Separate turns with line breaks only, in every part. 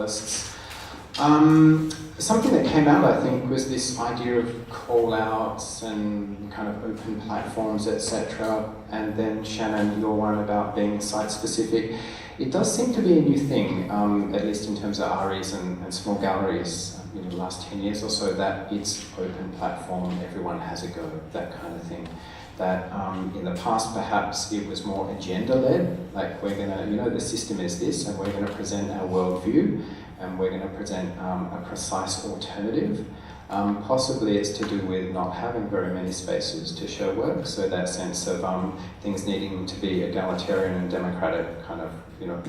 artists. Something that came out, I think, was this idea of call-outs and kind of open platforms, etc. And then, Shannon, your one about being site-specific. It does seem to be a new thing, at least in terms of ARIs and small galleries, in the last 10 years or so, that it's open platform, everyone has a go, that kind of thing. That in the past, perhaps it was more agenda-led, like we're gonna, the system is this, and we're gonna present our worldview, and we're going to present a precise alternative. Possibly it's to do with not having very many spaces to show work, so that sense of things needing to be egalitarian and democratic kind of,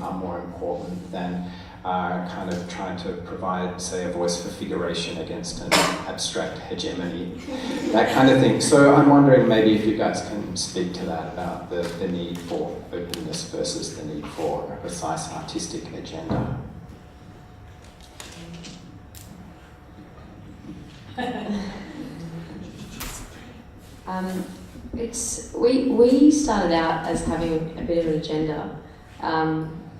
are more important than kind of trying to provide, say, a voice for figuration against an abstract hegemony, that kind of thing. So I'm wondering maybe if you guys can speak to that about the need for openness versus the need for a precise artistic agenda.
We started out as having a bit of an agenda.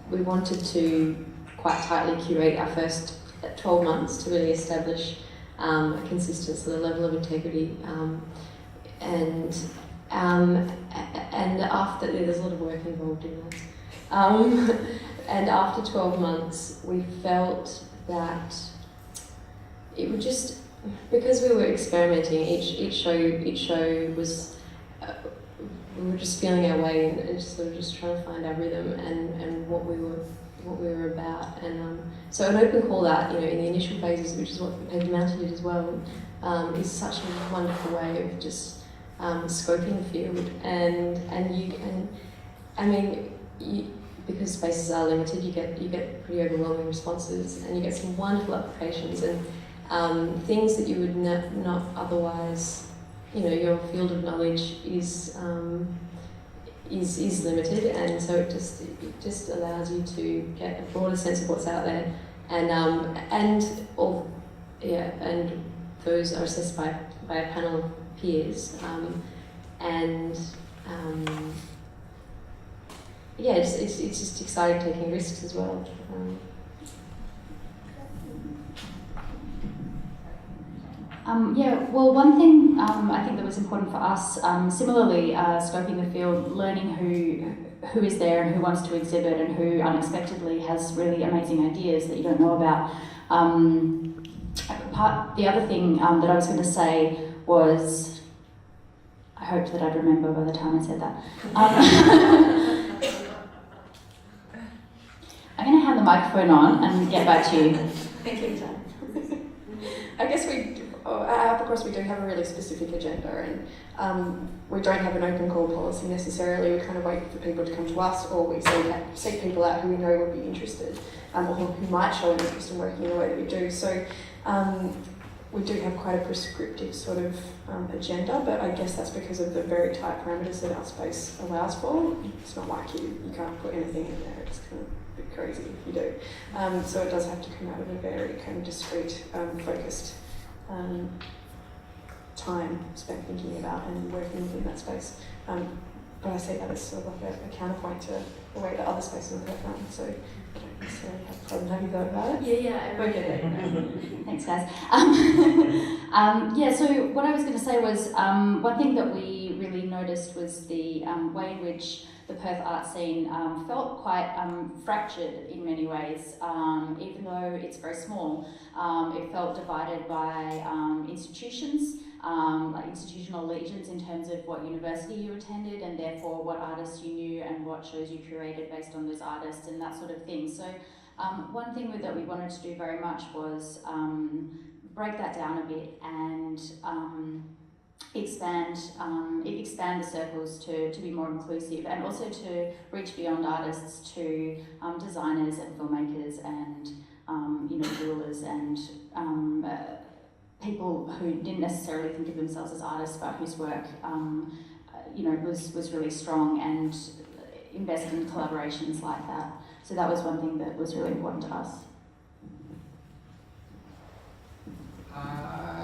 We wanted to quite tightly curate our first 12 months to really establish a consistent sort of level of integrity, and after there's a lot of work involved in that. And after 12 months, we felt that it would just, because we were experimenting, each show was, we were just feeling our way and sort of just trying to find our rhythm and what we were about. And so an open call out, in the initial phases, which is what Ed Mountain did as well, is such a wonderful way of just scoping the field. Because spaces are limited, you get pretty overwhelming responses, and you get some wonderful applications and things that you would not otherwise, your field of knowledge is limited, and so it just allows you to get a broader sense of what's out there, and those are assessed by a panel of peers, it's just exciting taking risks as well.
One thing I think that was important for us, similarly scoping the field, learning who is there and who wants to exhibit and who unexpectedly has really amazing ideas that you don't know about. The other thing that I was going to say was, I hoped that I'd remember by the time I said that. I'm going to have the microphone on and get back to you.
Thank you, Tanya. I guess at Applecross we do have a really specific agenda, and we don't have an open call policy necessarily. We kind of wait for people to come to us, or we seek people out who we know would be interested, or who might show an interest in working in the way that we do. So we do have quite a prescriptive sort of agenda, but I guess that's because of the very tight parameters that our space allows for. It's not like you can't put anything in there. It's kind of a bit crazy if you do. So it does have to come out of a very kind of discrete, focused time spent thinking about and working within that space. But I see that as sort of like a counterpoint to the way that other spaces are run. So I don't necessarily have a problem. Have you thought about it?
Yeah. Okay. Thanks, guys. So what I was going to say was one thing that we really noticed was the way in which the Perth art scene felt quite fractured in many ways. Even though it's very small, it felt divided by institutions, like institutional allegiance in terms of what university you attended, and therefore what artists you knew and what shows you curated based on those artists and that sort of thing. So one thing that we wanted to do very much was break that down a bit and expand the circles to be more inclusive, and also to reach beyond artists to designers and filmmakers and jewelers and people who didn't necessarily think of themselves as artists but whose work was really strong, and invest in collaborations like that. So that was one thing that was really important to us.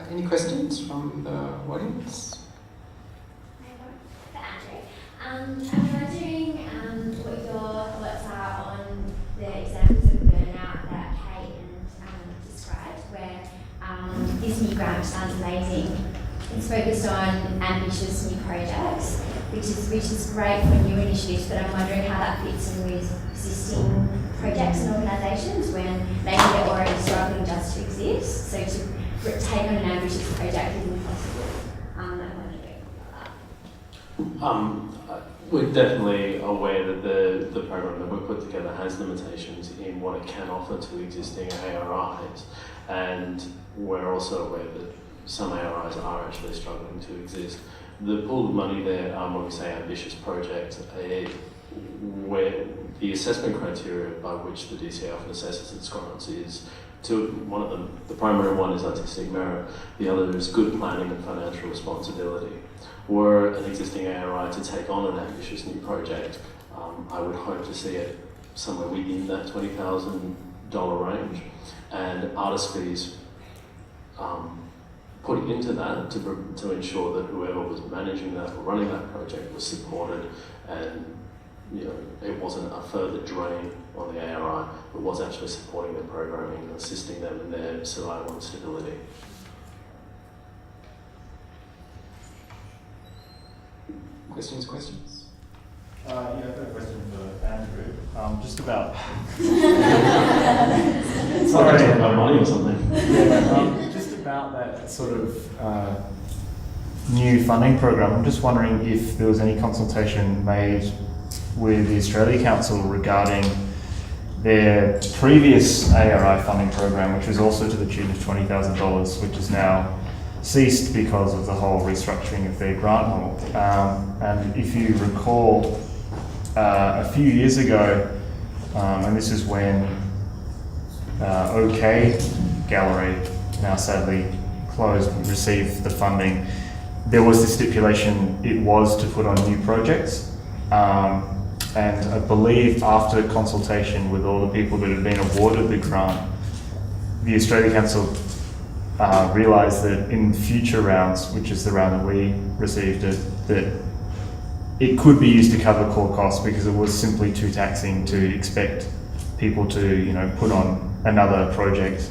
Any questions from the audience?
For Andrew. I'm wondering what your thoughts are on the examples of burnout that Kate and it's focused on ambitious new projects, which is great for new initiatives, but I'm wondering how that fits in with existing projects and organisations when maybe they're already struggling just to exist. So to take on an ambitious project isn't possible. I'm wondering about that.
We're definitely aware that the program that we've put together has limitations in what it can offer to existing ARIs, and we're also aware that some ARIs are actually struggling to exist. The pool of money there, when we say ambitious project, where the assessment criteria by which the DCA often assesses its grants is one of them. The primary one is artistic merit, the other is good planning and financial responsibility. Were an existing ARI to take on an ambitious new project, I would hope to see it somewhere within that $20,000 range, and artist fees put into that to ensure that whoever was managing that or running that project was supported, and it wasn't a further drain on the ARI, but was actually supporting their programming and assisting them in their survival and stability.
Questions?
Yeah, I've got a question for Andrew. Just about.
Sorry, about money or something.
Just about that sort of new funding program. I'm just wondering if there was any consultation made with the Australia Council regarding their previous ARI funding program, which was also to the tune of $20,000, which is now ceased because of the whole restructuring of their grant model. And if you recall, a few years ago, and this is when OK Gallery, now sadly closed, received the funding, there was the stipulation it was to put on new projects. And I believe after consultation with all the people that had been awarded the grant, the Australia Council realised that in future rounds, which is the round that we received it, that it could be used to cover core costs because it was simply too taxing to expect people to, put on another project.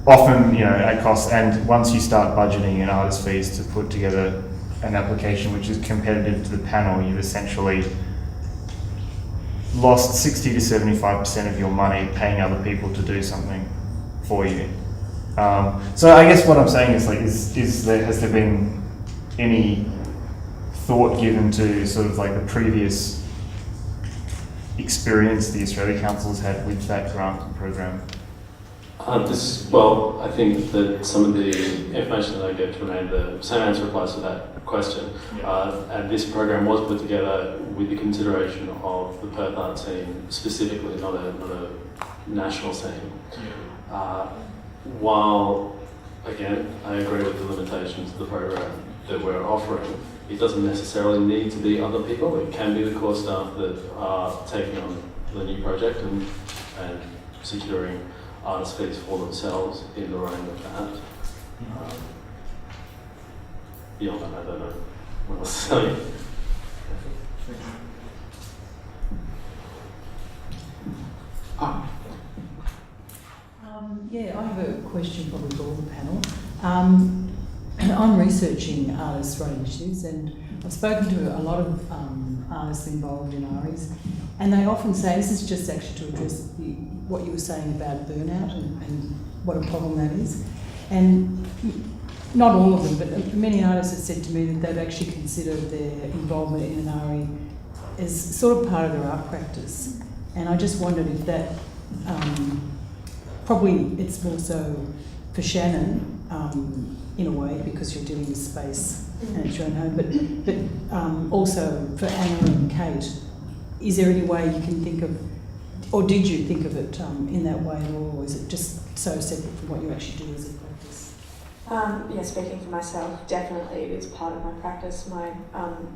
Often, at cost, and once you start budgeting in artist fees to put together an application which is competitive to the panel, you've essentially lost 60 to 75% of your money paying other people to do something for you. So I guess what I'm saying is has there been any thought given to sort of like the previous experience the Australia Council has had with that grant program?
I think that some of the information that I get from the same answer applies to that question.
Yeah.
And this program was put together with the consideration of the Perth art scene specifically, not a national scene.
Yeah.
While, again, I agree with the limitations of the program that we're offering, it doesn't necessarily need to be other people. It can be the core staff that are taking on the new project and securing artist fees for themselves in the realm of that. Beyond that, I don't know what else to say.
Yeah, I have a question probably for all the panel. I'm researching artists' right initiatives, and I've spoken to a lot of artists involved in ARIs, and they often say, this is just actually to address what you were saying about burnout and what a problem that is. And not all of them, but many artists have said to me that they've actually considered their involvement in an ARI as sort of part of their art practice. And I just wondered if that, probably it's more so for Shannon, in a way, because you're dealing with space and it's your own home, but also for Anna and Kate, is there any way you can think of, or did you think of it in that way at all, or is it just so separate from what you actually do as a practice?
Yeah, speaking for myself, definitely it is part of my practice. My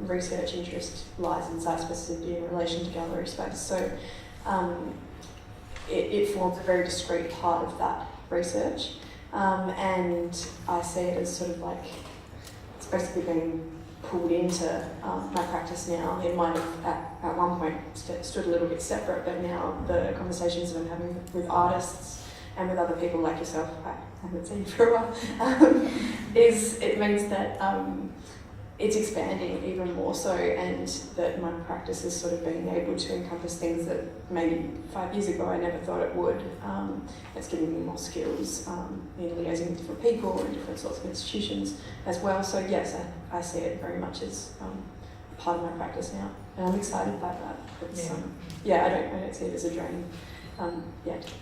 research interest lies in site specificity in relation to gallery space, so it forms a very discrete part of that research. And I see it as sort of like, it's basically being pulled into my practice now. It might have at one point stood a little bit separate, but now the conversations that I'm having with artists and with other people like yourself, I haven't seen you for a while, it means that it's expanding even more so, and that my practice is sort of being able to encompass things that maybe 5 years ago I never thought it would. It's giving me more skills in liaising with different people and different sorts of institutions as well. So yes, I see it very much as part of my practice now, and I'm excited by that. It's, I don't see it as a drain yet.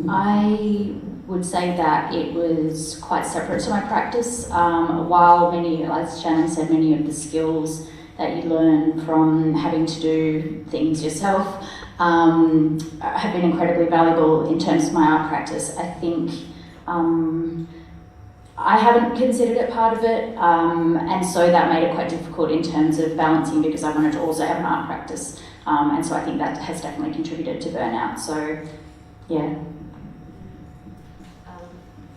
I would say that it was quite separate to my practice. While as Shannon said, many of the skills that you learn from having to do things yourself have been incredibly valuable in terms of my art practice. I think I haven't considered it part of it, and so that made it quite difficult in terms of balancing, because I wanted to also have an art practice, and so I think that has definitely contributed to burnout. So, yeah.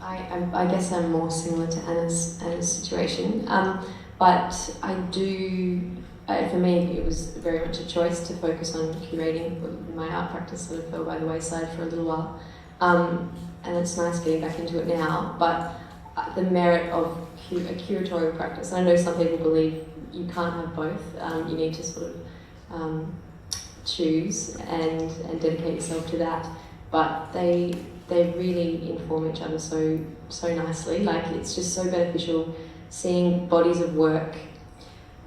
I guess I'm more similar to Anna's situation, but I do. For me, it was very much a choice to focus on curating. My art practice sort of fell by the wayside for a little while, and it's nice getting back into it now. But the merit of a curatorial practice, I know some people believe you can't have both. You need to sort of choose and dedicate yourself to that. But they really inform each other so nicely. Like, it's just so beneficial seeing bodies of work.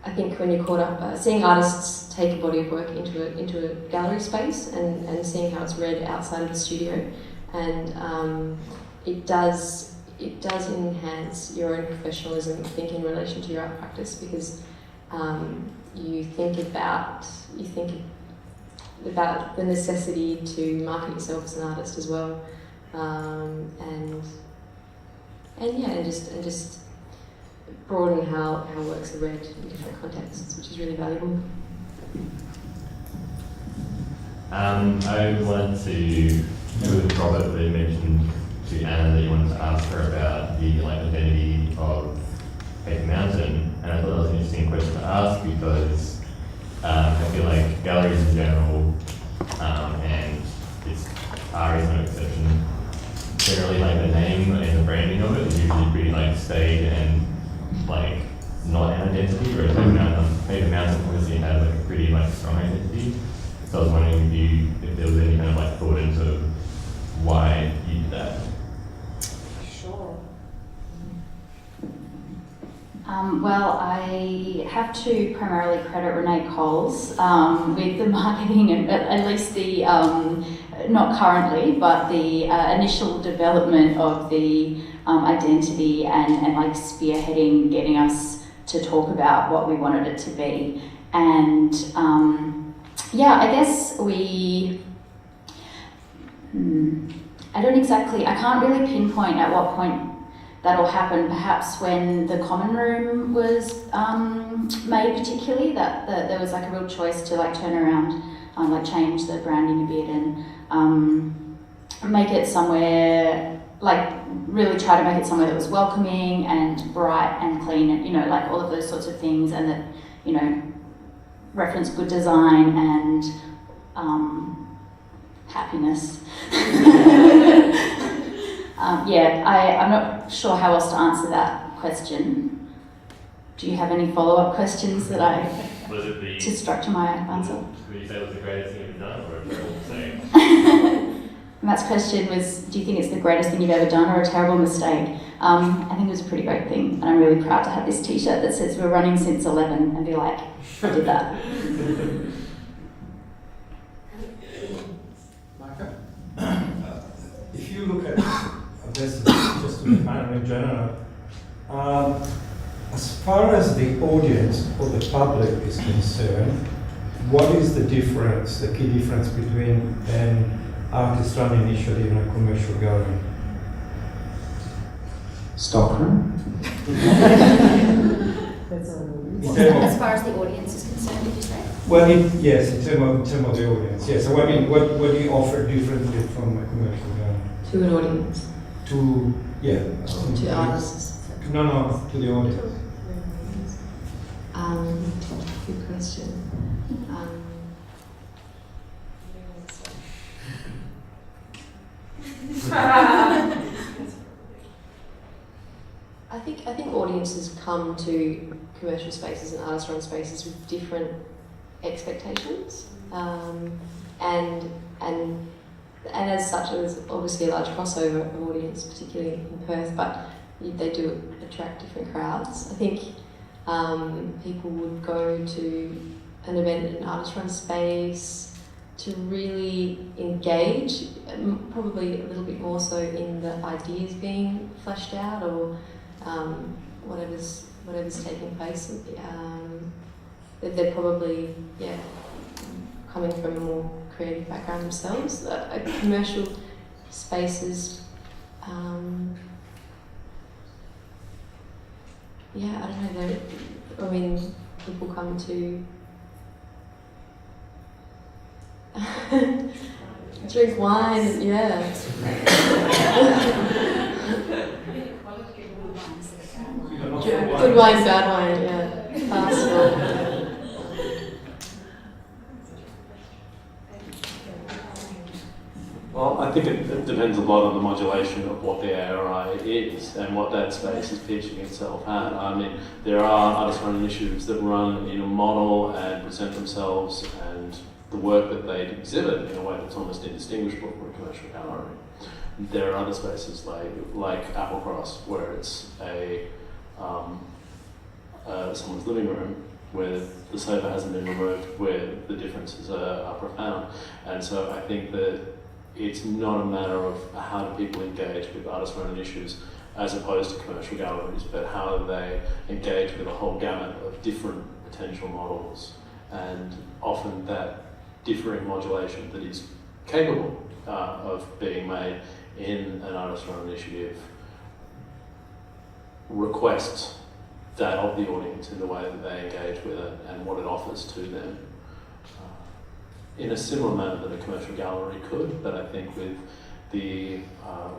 I think when you're caught up, seeing artists take a body of work into a gallery space and seeing how it's read outside of the studio, and it does enhance your own professionalism, I think, in relation to your art practice, because you think about the necessity to market yourself as an artist as well, and just broaden how works are read in different contexts, which is really valuable.
I wanted to, with Robert, that you mentioned to Anna that you wanted to ask her about the identity of Paper Mountain, and I thought that was an interesting question to ask, because I feel like galleries in general, and it's ARI is no exception, generally the name and the branding of it is usually pretty staid and not an identity, whereas Paper Mountain obviously had a pretty strong identity. So I was wondering if there was any kind of thought into why you did that.
Sure.
Well, I have to primarily credit Renee Coles with the marketing, and at least the, not currently, but the initial development of the identity and spearheading, getting us to talk about what we wanted it to be. And I guess I can't really pinpoint at what point that'll happen. Perhaps when the common room was made, particularly, that there was a real choice to turn around, change the branding a bit and make it somewhere, really try to make it somewhere that was welcoming and bright and clean, and all of those sorts of things, and that reference good design and happiness. I'm not sure how else to answer that question. Do you have any follow-up questions that to structure my answer?
Would you say it was the greatest thing you've done, or a terrible mistake?
Matt's question was, do you think it's the greatest thing you've ever done or a terrible mistake? I think it was a pretty great thing, and I'm really proud to have this t-shirt that says we're running since 11 and be like, I did that.
If you look at this, just to define in general, as far as the audience or the public is concerned, what is the difference, the key difference between an artist run initially and a commercial gallery?
Stockroom?
As far as the audience is concerned, did you say?
Well, yes, in terms of the audience, yes. So what do you offer differently from a commercial gallery?
To an audience.
To
artists.
No, to the audience.
Good question. come to commercial spaces and artist-run spaces with different expectations, and as such, there's obviously a large crossover of audience, particularly in Perth, but they do attract different crowds. I think people would go to an event in an artist-run space to really engage, probably a little bit more so in the ideas being fleshed out or whatever's taking place. They're probably coming from a more creative background themselves. Commercial spaces, I don't know. People come to drink wine, Good wine, bad wine, possible.
Well, I think it depends a lot on the modulation of what the ARI is and what that space is pitching itself at. I mean, there are artist-run initiatives that run in a model and present themselves and the work that they exhibit in a way that's almost indistinguishable from a commercial gallery. There are other spaces like Applecross, where it's someone's living room, where the sofa hasn't been removed, where the differences are profound. And so I think that it's not a matter of how do people engage with artist-run initiatives as opposed to commercial galleries, but how do they engage with a whole gamut of different potential models, and often that differing modulation that is capable of being made in an artist-run initiative requests that of the audience in the way that they engage with it and what it offers to them. In a similar manner that a commercial gallery could, but I think with the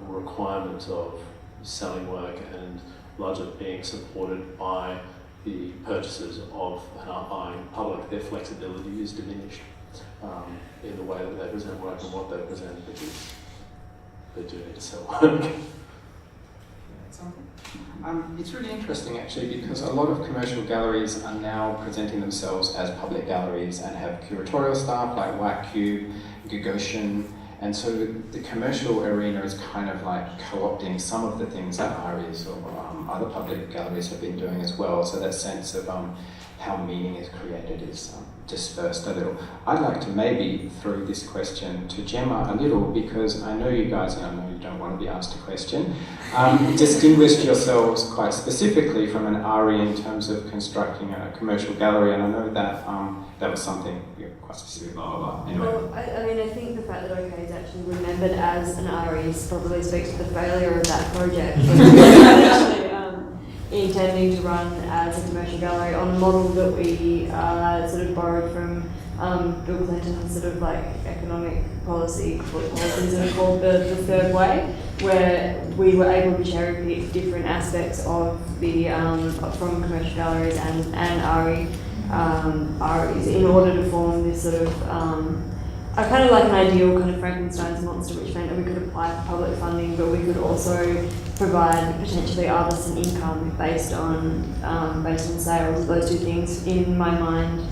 requirements of selling work and largely being supported by the purchases of an art buying public, their flexibility is diminished in the way that they present work and what they present, because they do need to sell work.
It's really interesting actually, because a lot of commercial galleries are now presenting themselves as public galleries and have curatorial staff like White Cube, Gagosian, and so the commercial arena is kind of like co-opting some of the things that ARIs or other public galleries have been doing as well. So that sense of how meaning is created is dispersed a little. I'd like to maybe throw this question to Gemma a little, because I know you guys, and I know you don't want to be asked a question, distinguished yourselves quite specifically from an ARI in terms of constructing a commercial gallery, and I know that that was something quite specific, blah, blah, blah. Anyway.
Well, I think the fact that OK is actually remembered as an ARI probably speaks to the failure of that project. Intending to run as a commercial gallery on a model that we sort of borrowed from Bill Clinton's sort of like economic policies that are called the third way, where we were able to cherry pick different aspects of the from commercial galleries and ARIs in order to form this sort of a kind of like an ideal kind of Frankenstein's monster, which meant that we could apply for public funding, but we could also provide potentially artists an income based on sales. Those two things, in my mind,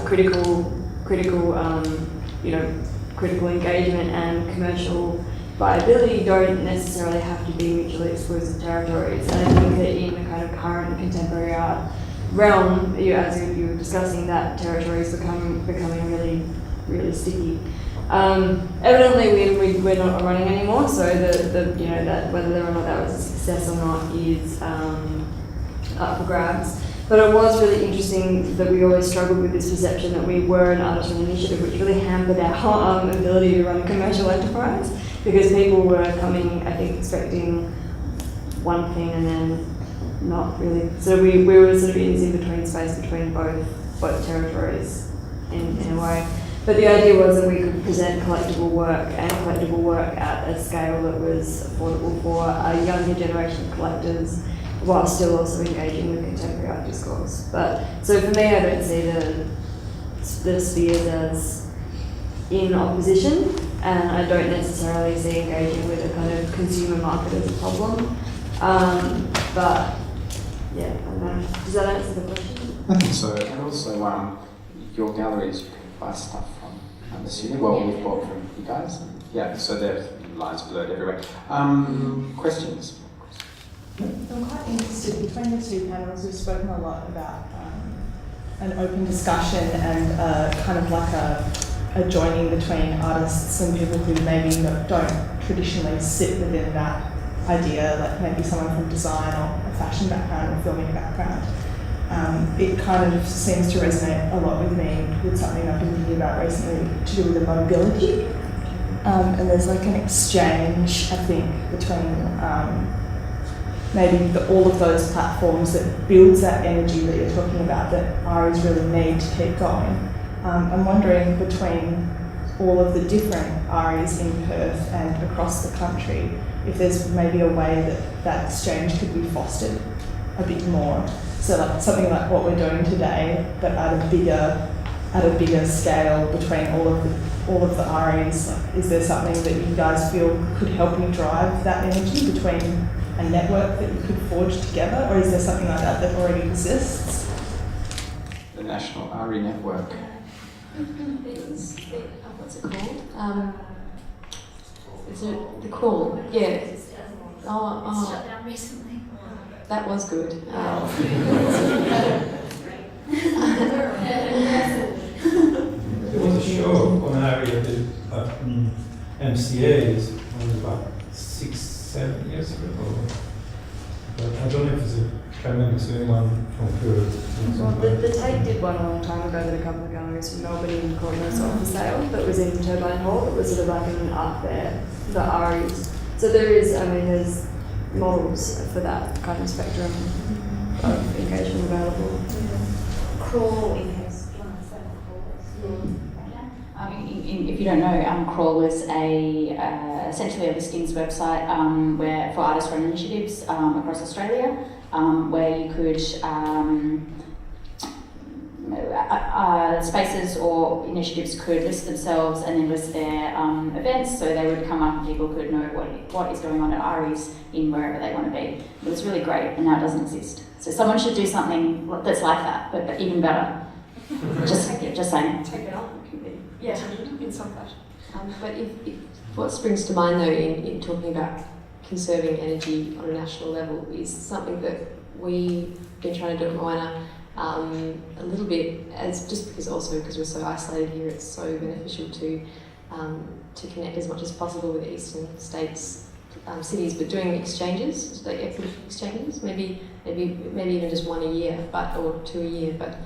critical engagement and commercial viability don't necessarily have to be mutually exclusive territories. And I think that in the kind of current contemporary art realm, as you were discussing, that territory is becoming really sticky. Evidently, we're not running anymore, so that whether or not that was a success or not is up for grabs. But it was really interesting that we always struggled with this perception that we were an artist-run initiative, which really hampered our ability to run a commercial enterprise, because people were coming, I think, expecting one thing and then not really. So we were sort of in between space between both territories in a way. But the idea was that we could present collectible work at a scale that was affordable for a younger generation of collectors, while still also engaging with contemporary art discourse. But so for me, I don't see the spheres as in opposition, and I don't necessarily see engaging with a kind of consumer market as a problem. But yeah, I don't know. Does that answer the question?
I think so. And also, your galleries, you can buy stuff from the city. Well, we've bought from you guys. And yeah, so there's lines blurred everywhere. Questions?
I'm quite interested, between the two panels, we've spoken a lot about an open discussion and kind of like a joining between artists and people who maybe don't traditionally sit within that idea, like maybe someone from design or a fashion background or filming background. It kind of seems to resonate a lot with me with something I've been thinking about recently to do with the mobility. And there's like an exchange, I think, between maybe all of those platforms that builds that energy that you're talking about that ARIs really need to keep going. I'm wondering between all of the different ARIs in Perth and across the country, if there's maybe a way that that exchange could be fostered a bit more. So like something like what we're doing today, but at a bigger scale between all of the ARIs. Like, is there something that you guys feel could help you drive that energy between a network that you could forge together, or is there something like that already exists?
The National ARI Network.
What's it called? Is it the Crawl? Yeah.
Shut down recently.
That was good.
There was a show on ARI at MCA's about 6-7 years ago. But I don't know if it's a tremendous anyone from Purvis.
Well, the Tate did one a long time ago that a couple of galleries from Melbourne and Cornwall saw for sale that was in Turbine Hall. It was sort of like an art fair for the ARIs. So there is, I mean, there's models for that kind of spectrum of engagement available.
Crawl
If you don't know, Crawl is essentially a listings website where for artist-run initiatives across Australia, where you could spaces or initiatives could list themselves and then list their events, so they would come up and people could know what is going on at ARIs in wherever they want to be. It was really great, and now it doesn't exist. So someone should do something that's like that, but even better. just saying.
Take it on. Yeah, in some fashion.
But if what springs to mind though in talking about conserving energy on a national level is something that we've been trying to do at Moana a little bit, as just because we're so isolated here, it's so beneficial to connect as much as possible with the eastern states cities, but doing exchanges, like exchanges, maybe even just one a year, or 2 a year, but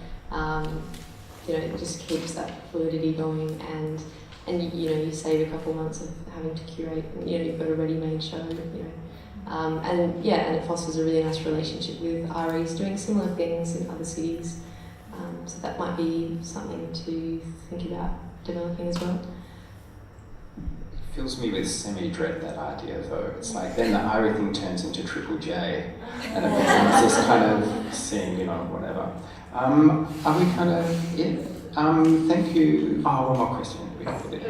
it just keeps that fluidity going, and you save a couple months of having to curate. You've got a ready-made show. And it fosters a really nice relationship with ARIs doing similar things in other cities. So that might be something to think about developing as well.
It fills me with semi-dread, that idea, though. It's like then the ARI thing turns into Triple J, and it becomes this kind of scene, whatever. Are we kind of in? Thank you. Oh, one more question. We can put it.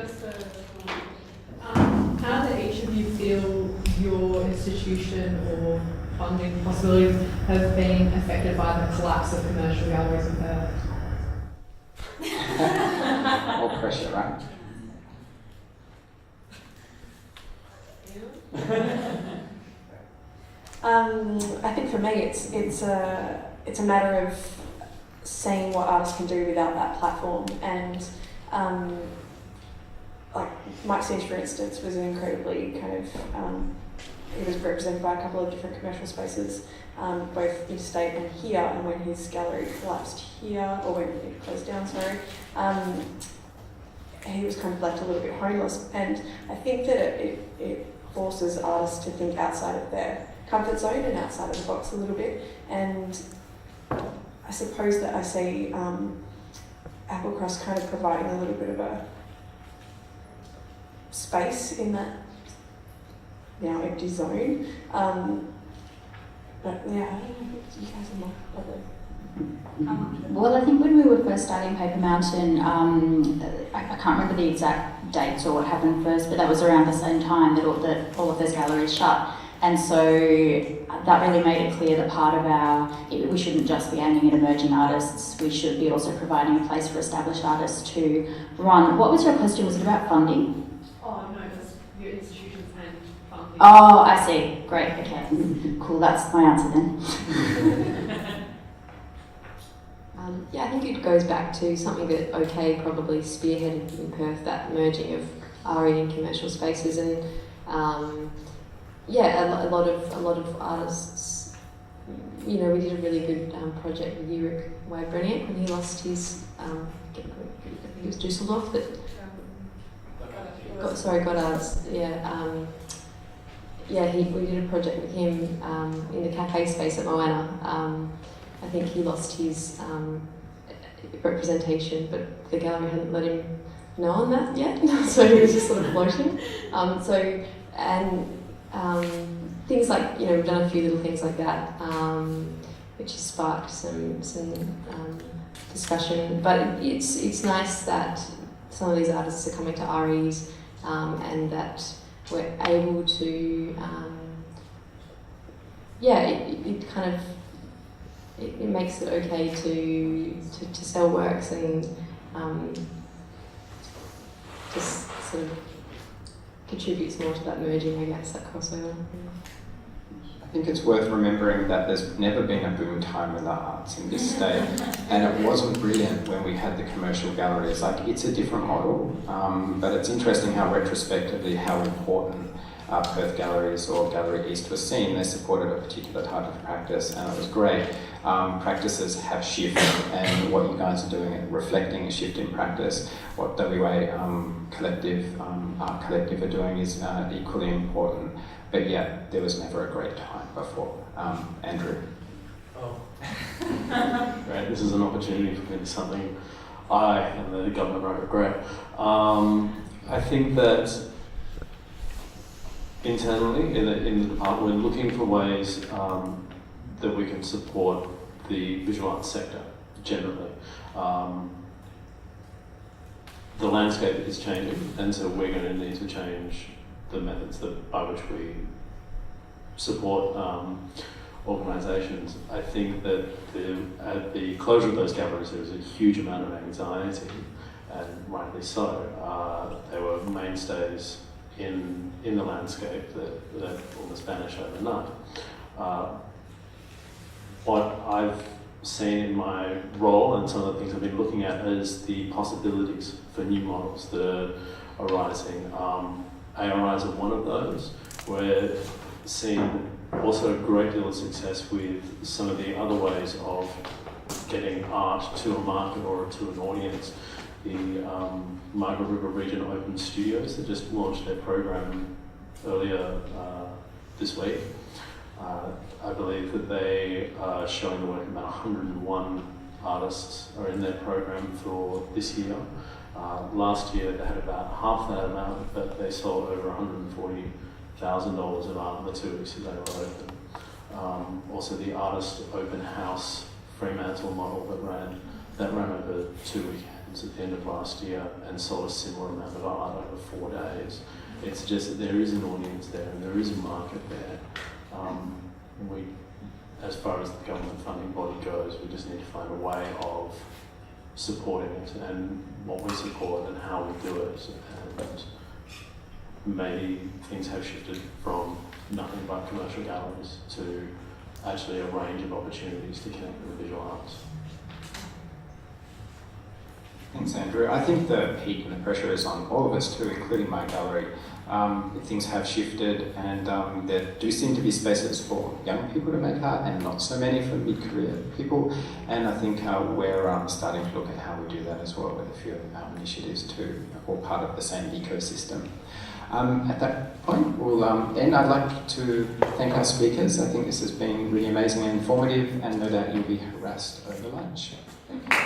How do each of you feel your institution or funding possibilities have been affected by the collapse of commercial galleries in Perth?
More pressure, right?
I think for me, it's a matter of seeing what artists can do without that platform, and like Mike's Inch, for instance, was an incredibly kind of he was represented by a couple of different commercial spaces, both interstate and here, and when his gallery collapsed here, or when it closed down, sorry, he was kind of left a little bit homeless, and I think that it forces artists to think outside of their comfort zone and outside of the box a little bit, and I suppose that I see Applecross kind of providing a little bit of a space in that empty zone. But yeah, I don't know if you guys are more probably.
Well, I think when we were first starting Paper Mountain, I can't remember the exact dates or what happened first, but that was around the same time that all of those galleries shut. And so that really made it clear that part of we shouldn't just be aiming at emerging artists, we should be also providing a place for established artists to run. What was your question? Was it about funding?
Oh, no, just your institutions and funding.
Oh, I see. Great, okay. Cool, that's my answer then.
Yeah, I think it goes back to something that OK probably spearheaded in Perth, that merging of ARI and commercial spaces, and yeah, a lot of artists. You know, we did a really good project with Ulrich Weibrennick when he lost his. I think it was Dusseldorf that. Goddard's. Yeah. We did a project with him in the cafe space at Moana. I think he lost his representation, but the gallery hadn't let him know on that yet, so he was just sort of floating. Things like, you know, we've done a few little things like that, which has sparked some discussion. But it's nice that some of these artists are coming to ARIs, and that we're able to, it kind of. It makes it okay to sell works and just sort of contributes more to that merging, I guess, that crossover.
I think it's worth remembering that there's never been a boom time in the arts in this state, and it wasn't brilliant when we had the commercial galleries. Like, it's a different model, but it's interesting how retrospectively how important Perth Galleries or Gallery East was seen. They supported a particular type of practice, and it was great. Practices have shifted, and what you guys are doing is reflecting a shift in practice. What WA Collective, Art Collective are doing is equally important. But yeah, there was never a great time before. Andrew.
Oh. Great, this is an opportunity for me to something I and the government won't regret. I think that internally in the department, we're looking for ways that we can support the visual arts sector generally. The landscape is changing, and so we're going to need to change the methods by which we support organisations. I think that at the closure of those galleries, there was a huge amount of anxiety, and rightly so. They were mainstays in the landscape that almost vanished overnight. What I've seen in my role and some of the things I've been looking at is the possibilities for new models that are arising. ARIs are one of those. We're seeing also a great deal of success with some of the other ways of getting art to a market or to an audience. The Margaret River Region Open Studios that just launched their program earlier this week. I believe that they are showing the work of about 101 artists are in their program for this year. Last year they had about half that amount, but they sold over $140,000 of art in the 2 weeks that they were open. Also the Artist Open House Fremantle model that ran over 2 weekends at the end of last year and sold a similar amount of art over 4 days. It's just that there is an audience there and there is a market there. As far as the government funding body goes, we just need to find a way of supporting it and what we support and how we do it. And maybe things have shifted from nothing but commercial galleries to actually a range of opportunities to connect with the visual arts.
Thanks, Andrew. I think the heat and the pressure is on all of us too, including my gallery. Things have shifted, and there do seem to be spaces for young people to make art and not so many for mid-career people. And I think we're starting to look at how we do that as well with a few of our initiatives too, all part of the same ecosystem. At that point, we'll end. I'd like to thank our speakers. I think this has been really amazing and informative, and no doubt you'll be harassed over lunch. Thank you.